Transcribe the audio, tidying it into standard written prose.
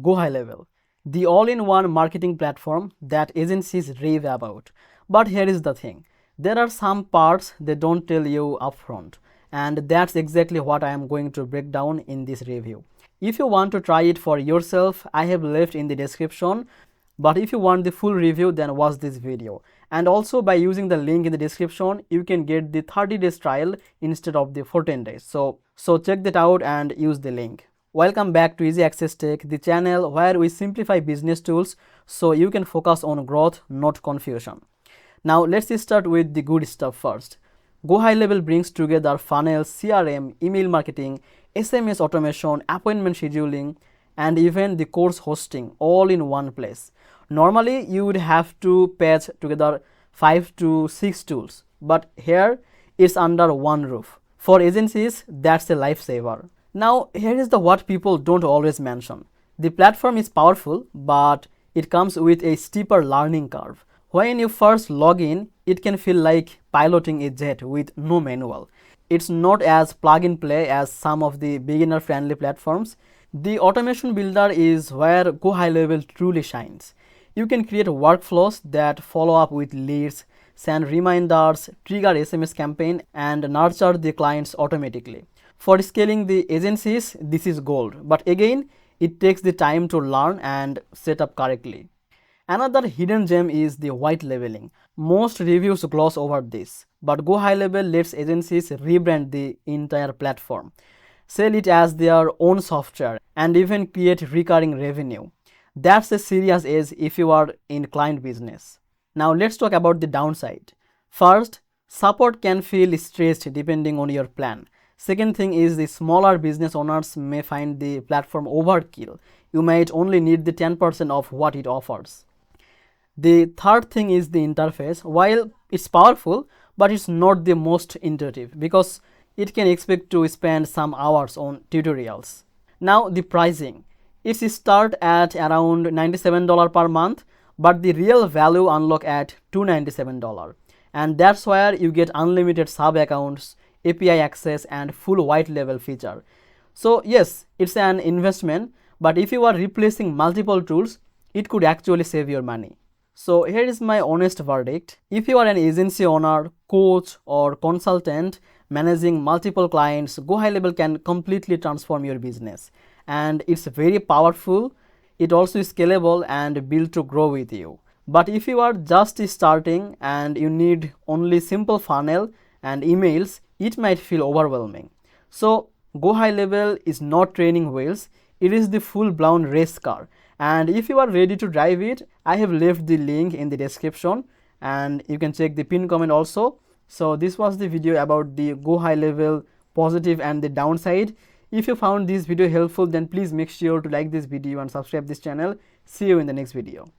GoHighLevel, the all-in-one marketing platform that agencies rave about. But here is the thing, there are some parts they don't tell you upfront, and that's exactly what I am going to break down in this review. If you want to try it for yourself, I have left in the description, but if you want the full review, then watch this video. And also, by using the link in the description, you can get the 30 days trial instead of the 14 days. So check that out and use the link. Welcome back to Easy Access Tech, the channel where we simplify business tools so you can focus on growth, not confusion. Now let's start with the good stuff first. GoHighLevel brings together funnels, CRM, email marketing, SMS automation, appointment scheduling, and even the course hosting all in one place. Normally, you would have to patch together 5 to 6 tools, but here it's under one roof. For agencies, that's a lifesaver. Now, here is the what people don't always mention. The platform is powerful, but it comes with a steeper learning curve. When you first log in, it can feel like piloting a jet with no manual. It's not as plug and play as some of the beginner friendly platforms. The automation builder is where GoHighLevel truly shines. You can create workflows that follow up with leads, send reminders, trigger SMS campaign, and nurture the clients automatically. For scaling the agencies, this is gold, but again, it takes the time to learn and set up correctly. Another hidden gem is the white labeling. Most reviews gloss over this, but GoHighLevel lets agencies rebrand the entire platform, sell it as their own software, and even create recurring revenue. That's a serious edge if you are in client business. Now let's talk about the downside. First, support can feel stressed depending on your plan. Second thing is the smaller business owners may find the platform overkill. You might only need the 10% of what it offers. The third thing is the interface. While it's powerful, but it's not the most intuitive because it can expect to spend some hours on tutorials. Now the pricing. It starts at around $97 per month, but the real value unlock at $297. And that's where you get unlimited sub accounts, API access, and full white label feature. So yes, it's an investment, but if you are replacing multiple tools, it could actually save your money. So here is my honest verdict. If you are an agency owner, coach, or consultant managing multiple clients, GoHighLevel can completely transform your business. And it's very powerful. It also is scalable and built to grow with you. But if you are just starting and you need only simple funnel and emails, it might feel overwhelming. So GoHighLevel is not training wheels, it is the full-blown race car. And if you are ready to drive it, I have left the link in the description and you can check the pinned comment also. So this was the video about the GoHighLevel positive and the downside. If you found this video helpful, then please make sure to like this video and subscribe this channel. See you in the next video.